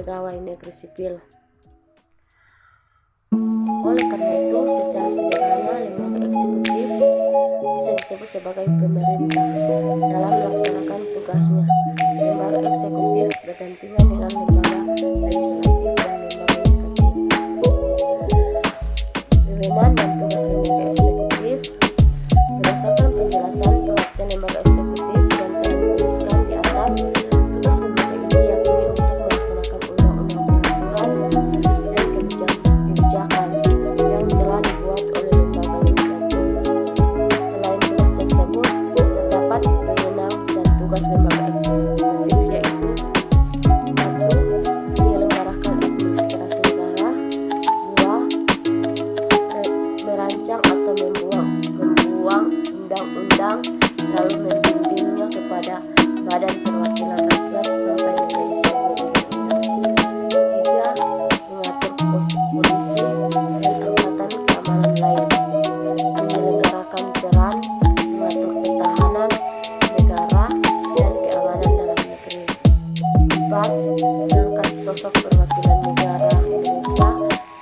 pegawai negeri sipil. Oleh karena itu, secara sederhana lembaga eksekutif bisa disebut sebagai pemerintah dalam melaksanakan tugasnya. Lembaga eksekutif berdampingan dengan lembaga legislatif dan lembaga yudikatif. Wewenang dan tugas lembaga eksekutif berdasarkan penjelasan pengertian lembaga eksekutif yang telah dituliskan di atas. Tugas lembaga ini yakni untuk melaksanakan undang-undang, peraturan, dan kebijakan yang telah dibuat oleh lembaga legislatif. Selain tugas tersebut, terdapat wewenang dan tugas lembaga eksekutif, yaitu 1. Menyelenggarakan administrasi negara. 2. Merancang atau membuang undang-undang lalu membimbingnya kepada Badan Perwakilan Rakyat sampai menjadi sebuah undang-undang. 3. Mengatur polisi dan angkatan keamanan lain. Menyelenggarakan peran mengatur pertahanan negara dan keamanan dalam negeri. 4. Mengangkat sosok perwakilan negara Indonesia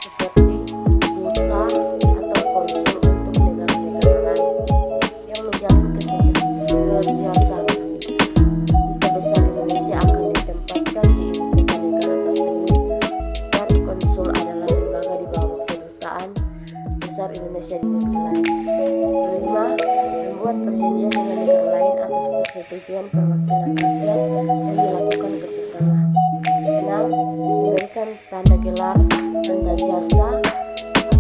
seperti duta atau konsul untuk negara-negara lain yang menjalin kerjasama. Duta besar Indonesia akan ditempatkan di negara tersebut, dan konsul adalah lembaga di bawah kedutaan besar Indonesia di negeri lain. 5. Membuat perjanjian dengan negara lain atas persetujuan perwakilan rakyat dan melakukan kerjasama. 6. Memberikan tanda gelar, tanda jasa,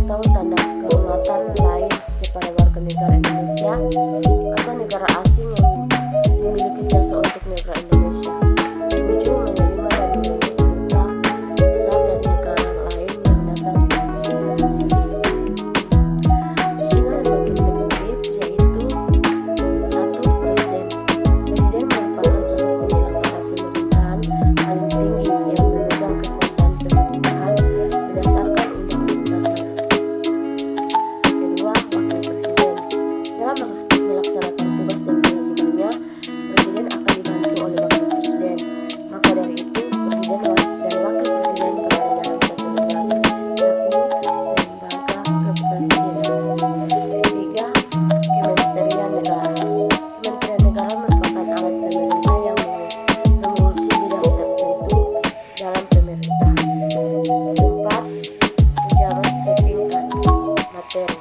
atau tanda kehormatan lain kepada warga negara Indonesia atau negara asing yang memiliki jasa untuk negara Indonesia. 7. Menerima dan menunjuk duta besar dari negara lain yang datang ke Indonesia. Susunan lembaga eksekutif yaitu 1. Presiden. Presiden merupakan sosok penyelenggara pemerintahan paling tinggi yang memegang kekuasaan pemerintahan berdasarkan Undang-Undang Dasar. Kedua, Wakil Presiden. Dalam melaksanakan tugas dan kewajibannya, Presiden akan dibantu oleh Wakil Presiden. Maka dari itu, Presiden dan Wakil Presiden berada dalam satu lembaga, yakni Lembaga Kepresidenan. Ketiga, Kementerian Negara. Kementerian Negara merupakan alat pemerintah yang mengurusi bidang tertentu dalam pemerintah. 4. Pejabat setingkat materi.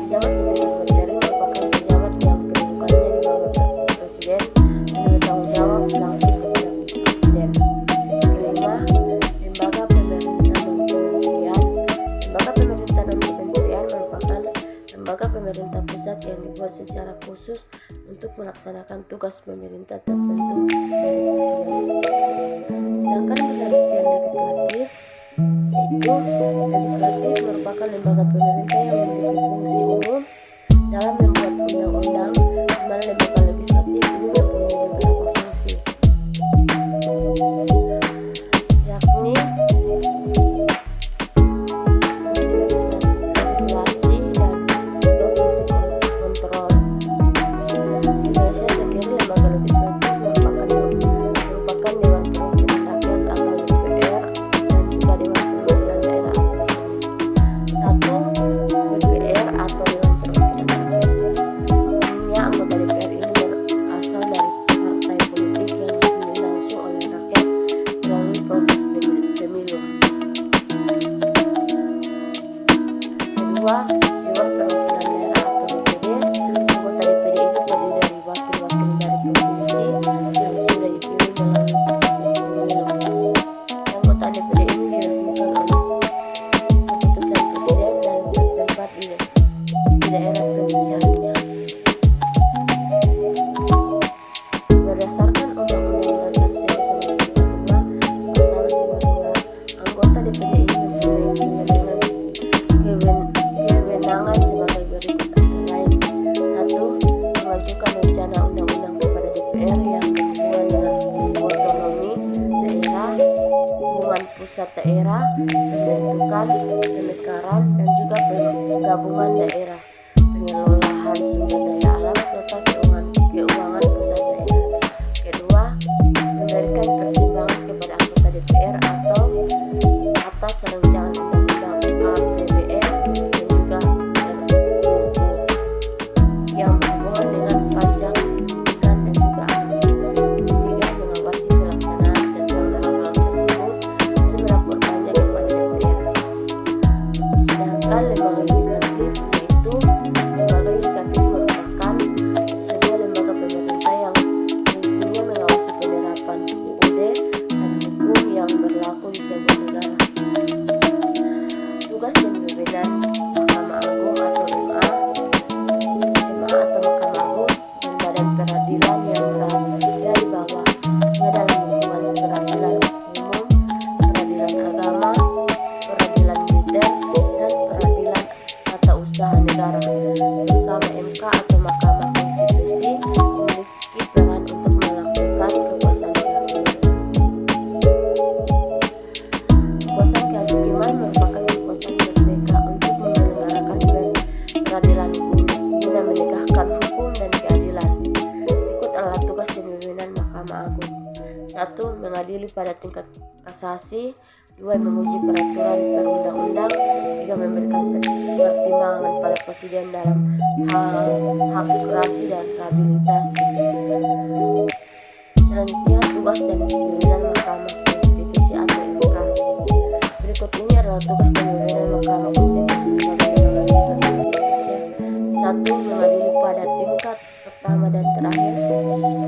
Pejabat setingkat materi merupakan pejabat yang kedudukannya di bawah Presiden dan bertanggung jawab langsung kepada Presiden. 5. Lembaga pemerintah dan kementerian. Lembaga pemerintah dan kementerian merupakan lembaga pemerintah pusat yang dibuat secara khusus untuk melaksanakan tugas pemerintah tertentu dari Presiden. Sedangkan pengertian legislatif yaitu legislatif merupakan lembaga pemerintah yang memiliki fungsi umum dalam membuat undang-undang, di mana lembaga legislatif ini mempunyai beberapa fungsi, yakni fungsi legislasi dan juga fungsi kontrol. Indonesia sendiri, lembaga legislatif merupakan Dewan Perwakilan Rakyat atau DPR dan juga Dewan Perwakilan Daerah. 1. DPR atau Dewan Perwakilan Rakyat. Umumnya anggota DPR ini berasal dari partai politik yang dipilih langsung oleh rakyat melalui proses pemilu. Kedua, Dewan Perwakilan Daerah atau DPD. Anggota DPD ini terdiri dari wakil-wakil dari provinsi yang sudah dipilih melalui proses pemilu. Anggota DPD ini diresmikan oleh keputusan Presiden dan bertempat di daerah pemilihannya. Berdasarkan Undang-Undang Dasar 1945 Pasal 22, anggota DPD ini mempunyai kewenangan sebagai berikut antara lain. 1. Mengajukan rencana undang-undang kepada DPR yang berhubungan dengan otonomi daerah, hubungan pusat daerah, pembentukan, pemekaran, dan juga penggabungan daerah, pengelolaan sumber daya alam, serta keuangan pusat daerah. Kedua, memberikan pertimbangan kepada anggota DPR atau Sedangkan lembaga yudikatif yaitu lembaga yudikatif merupakan sebuah lembaga pemerintah yang fungsinya mengawasi penerapan UUD dan hukum yang berlaku di sebuah negara. Tugas dan wewenang Mahkamah Agung atau MA atau Mahkamah Agung dan Badan Peradilan yang berada di bawahnya dalam lingkungan peradilan umum, peradilan agama, peradilan militer, dan peradilan tata usaha negara. Bersama MK atau Mahkamah Konstitusi memiliki peran untuk melakukan kekuasaan kehakiman. Kekuasaan kehakiman merupakan kekuasaan merdeka untuk menyelenggarakan peradilan guna menegakkan hukum dan keadilan. Berikut adalah tugas dan wewenang Mahkamah Agung. 1. Mengadili pada tingkat kasasi. 2. Menguji peraturan perundang-undang. 3. Memberikan pertimbangan pada presiden dalam hal hak kurasi dan rehabilitasi. Selanjutnya, tugas dan wewenang Mahkamah Konstitusi atau MK. Berikut ini adalah tugas dan wewenang Mahkamah Konstitusi sebagai lembaga yudikatif Indonesia. 1. Mengadili pada tingkat pertama dan terakhir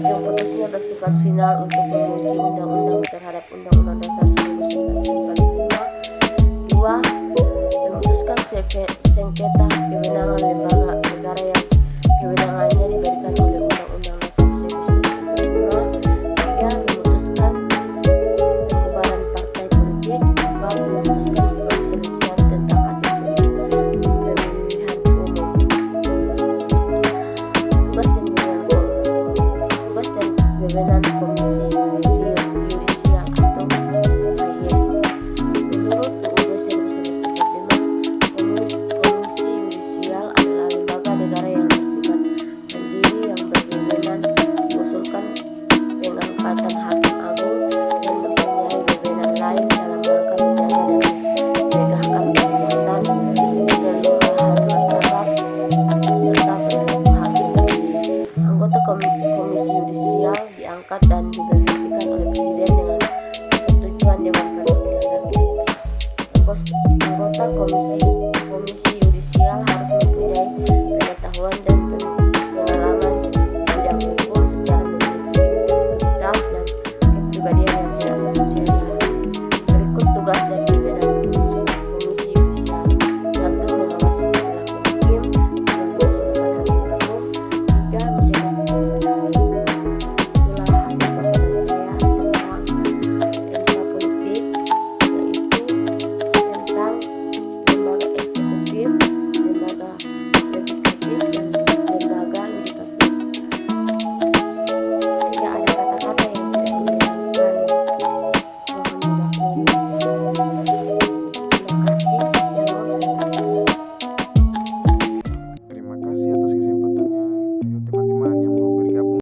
yang putusnya bersifat final untuk menguji undang-undang terhadap Undang-Undang Dasar 1945. 2. Memutuskan sengketa kewenangan lembaga negara yang kewenangannya diberikan oleh Undang-Undang Dasar 1945. 3. Memutuskan pembubaran partai politik. 4. Memutuskan perselisihan tentang hasil pemilihan umum. Tugas dan wewenang Komisi Yudisial atau KY. Menurut UUD 1945, Komisi Yudisial adalah lembaga negara yang bersifat mandiri yang berwewenang mengusulkan pengangkatan hakim agung dan mempunyai wewenang lain dalam rangka menjaga dan menegakkan kehormatan, kelurahan martabat, serta perilaku hakim terpilih. Anggota Komisi Yudisial diangkat dan diberhentikan oleh Presiden dengan persetujuan Dewan Perwakilan Rakyat. Anggota Komisi Yudisial harus mempunyai